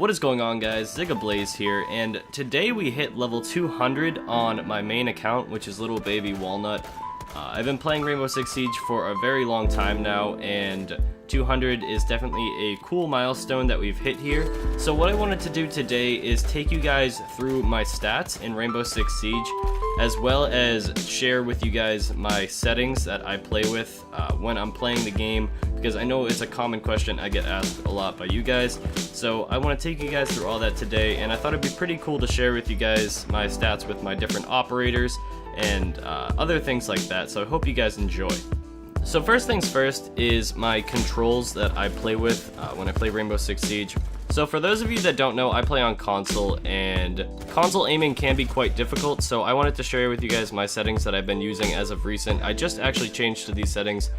What is going on, guys? Zigablaze here, and today we hit level 200 on my main account, which is Little Baby Walnut. I've been playing Rainbow Six Siege for a very long time now, and 200 is definitely a cool milestone that we've hit here. So what I wanted to do today is take you guys through my stats in Rainbow Six Siege, as well as share with you guys my settings that I play with when I'm playing the game, because I know it's a common question I get asked a lot by you guys. So I want to take you guys through all that today, and I thought it'd be pretty cool to share with you guys my stats with my different operators and other things like that, so I hope you guys enjoy. So first things first is my controls that I play with when I play Rainbow Six Siege. So for those of you that don't know, I play on console, and console aiming can be quite difficult, so I wanted to share with you guys my settings that I've been using as of recent. I just actually changed to these settings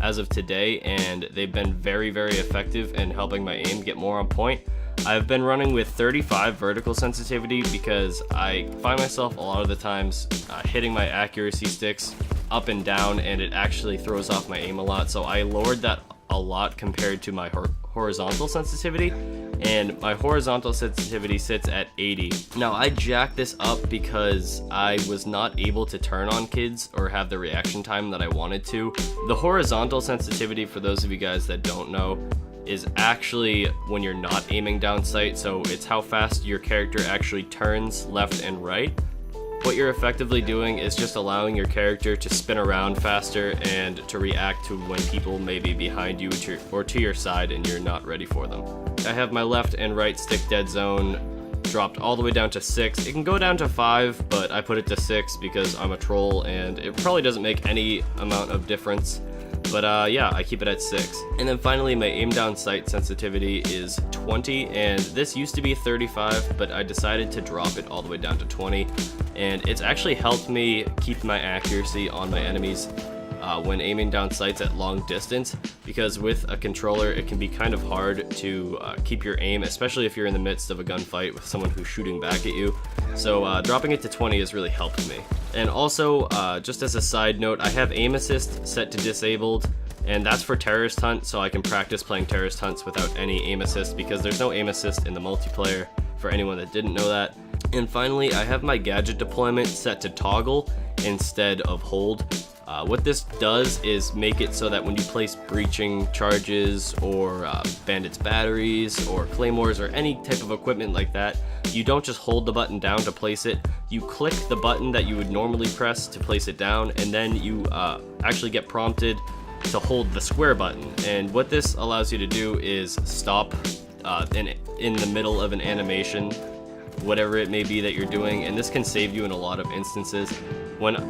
as of today, and they've been very, very effective in helping my aim get more on point. I've been running with 35 vertical sensitivity because I find myself a lot of the times hitting my accuracy sticks up and down, and it actually throws off my aim a lot, so I lowered that a lot compared to my horizontal sensitivity, and my horizontal sensitivity sits at 80. Now I jacked this up because I was not able to turn on kids or have the reaction time that I wanted to. The horizontal sensitivity, for those of you guys that don't know, is actually when you're not aiming down sight, so it's how fast your character actually turns left and right. What you're effectively doing is just allowing your character to spin around faster and to react to when people may be behind you or to your side and you're not ready for them. I have my left and right stick dead zone dropped all the way down to 6. It can go down to 5, but I put it to 6 because I'm a troll and it probably doesn't make any amount of difference. But yeah, I keep it at 6. And then finally, my aim down sight sensitivity is 20, and this used to be 35, but I decided to drop it all the way down to 20, and it's actually helped me keep my accuracy on my enemies when aiming down sights at long distance, because with a controller it can be kind of hard to keep your aim, especially if you're in the midst of a gunfight with someone who's shooting back at you. So dropping it to 20 has really helped me. And also, just as a side note, I have aim assist set to disabled, and that's for terrorist hunt, so I can practice playing terrorist hunts without any aim assist, because there's no aim assist in the multiplayer, for anyone that didn't know that. And finally, I have my gadget deployment set to toggle instead of hold. What this does is make it so that when you place breaching charges or bandits batteries or claymores or any type of equipment like that, you don't just hold the button down to place it. You click the button that you would normally press to place it down, and then you actually get prompted to hold the square button. And what this allows you to do is stop in the middle of an animation, whatever it may be that you're doing, and this can save you in a lot of instances.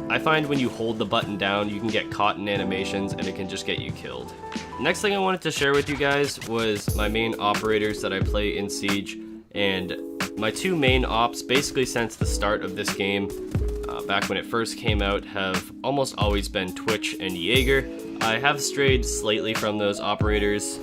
I find when you hold the button down, you can get caught in animations and it can just get you killed. Next thing I wanted to share with you guys was my main operators that I play in Siege, and my two main ops, basically since the start of this game, back when it first came out, have almost always been Twitch and Jaeger. I have strayed slightly from those operators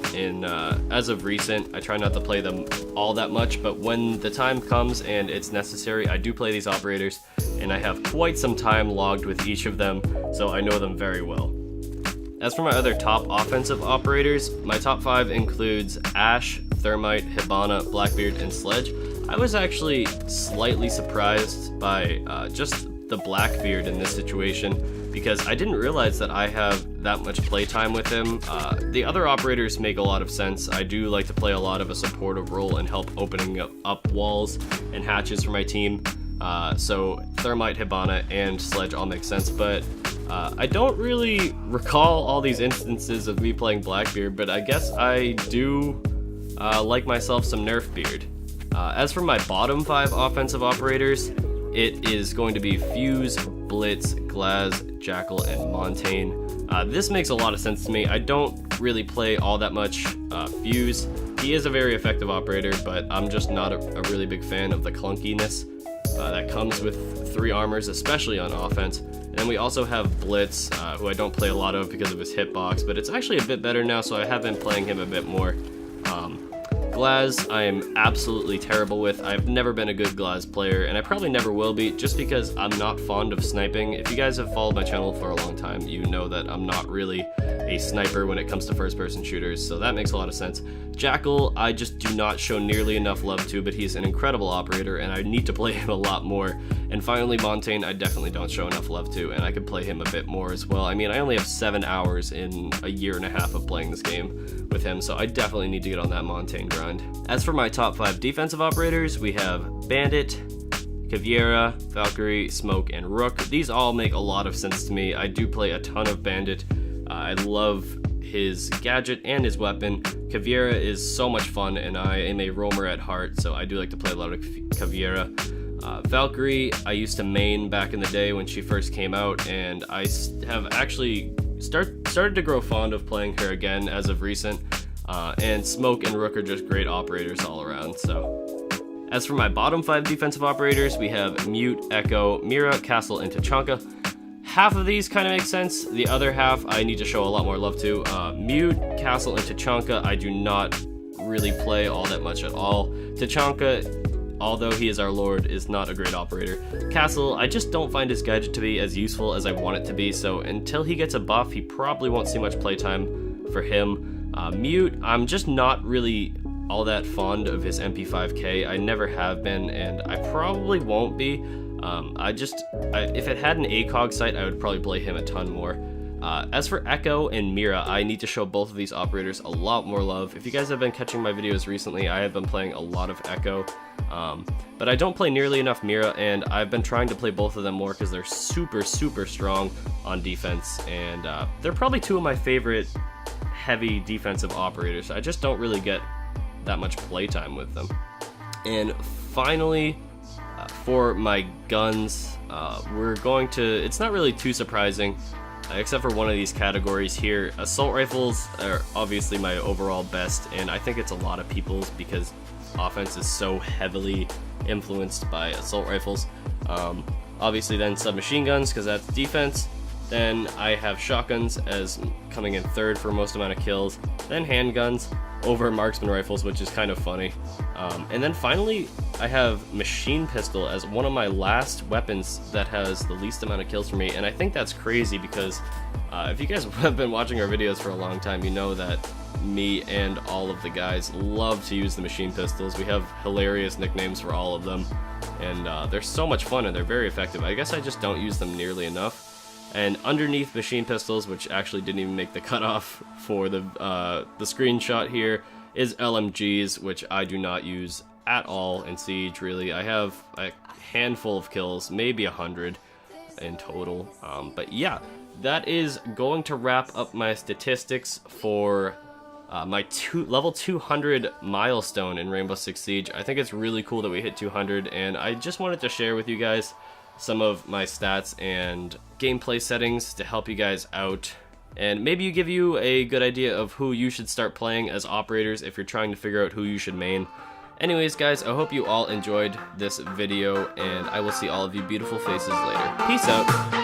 as of recent. I try not to play them all that much, but when the time comes and it's necessary, I do play these operators, and I have quite some time logged with each of them, so I know them very well. As for my other top offensive operators, my top 5 includes Ash, Thermite, Hibana, Blackbeard, and Sledge. I was actually slightly surprised by just the Blackbeard in this situation, because I didn't realize that I have that much playtime with him. The other operators make a lot of sense. I do like to play a lot of a supportive role and help opening up walls and hatches for my team. So Thermite, Hibana, and Sledge all make sense, but I don't really recall all these instances of me playing Blackbeard, but I guess I do like myself some Nerf Beard. As for my bottom 5 offensive operators, it is going to be Fuse, Blitz, Glaz, Jackal, and Montane. This makes a lot of sense to me. I don't really play all that much Fuse. He is a very effective operator, but I'm just not a really big fan of the clunkiness that comes with 3 armors, especially on offense. And then we also have Blitz, who I don't play a lot of because of his hitbox, but it's actually a bit better now, so I have been playing him a bit more. Glaz, I am absolutely terrible with. I've never been a good Glaz player, and I probably never will be, just because I'm not fond of sniping. If you guys have followed my channel for a long time, you know that I'm not really a sniper when it comes to first-person shooters, so that makes a lot of sense. Jackal, I just do not show nearly enough love to, but he's an incredible operator, and I need to play him a lot more. And finally, Montane, I definitely don't show enough love to, and I could play him a bit more as well. I mean, I only have 7 hours in a year and a half of playing this game with him, so I definitely need to get on that Montane grind. As for my top 5 defensive operators, we have Bandit, Caveira, Valkyrie, Smoke, and Rook. These all make a lot of sense to me. I do play a ton of Bandit. I love his gadget and his weapon. Caveira is so much fun, and I am a roamer at heart, so I do like to play a lot of Caveira. Valkyrie, I used to main back in the day when she first came out, and I have actually started to grow fond of playing her again as of recent. And Smoke and Rook are just great operators all around. So, as for my bottom 5 defensive operators, we have Mute, Echo, Mira, Castle, and Tachanka. Half of these kind of make sense. The other half I need to show a lot more love to. Mute, Castle, and Tachanka I do not really play all that much at all. Tachanka, although he is our lord, is not a great operator. Castle, I just don't find his gadget to be as useful as I want it to be, so until he gets a buff, he probably won't see much playtime for him. Mute, I'm just not really all that fond of his MP5K. I never have been, and I probably won't be. If it had an ACOG site, I would probably play him a ton more. As for Echo and Mira, I need to show both of these operators a lot more love. If you guys have been catching my videos recently, I have been playing a lot of Echo, but I don't play nearly enough Mira, and I've been trying to play both of them more because they're super strong on defense, and they're probably 2 of my favorite heavy defensive operators. I just don't really get that much playtime with them. And finally, for my guns, we're going to, it's not really too surprising, except for one of these categories here. Assault rifles are obviously my overall best, and I think it's a lot of people's because offense is so heavily influenced by assault rifles. Obviously then submachine guns, because that's defense. Then I have shotguns as coming in 3rd for most amount of kills. Then handguns over marksman rifles, which is kind of funny. And then finally, I have machine pistol as one of my last weapons that has the least amount of kills for me. And I think that's crazy because if you guys have been watching our videos for a long time, you know that me and all of the guys love to use the machine pistols. We have hilarious nicknames for all of them, and they're so much fun and they're very effective. I guess I just don't use them nearly enough. And underneath machine pistols, which actually didn't even make the cutoff for the screenshot here, is LMGs, which I do not use at all in Siege, really. I have a handful of kills, maybe 100 in total. But yeah, that is going to wrap up my statistics for my level 200 milestone in Rainbow Six Siege. I think it's really cool that we hit 200, and I just wanted to share with you guys some of my stats and gameplay settings to help you guys out, and maybe give you a good idea of who you should start playing as operators if you're trying to figure out who you should main. Anyways guys, I hope you all enjoyed this video, and I will see all of you beautiful faces later. Peace out!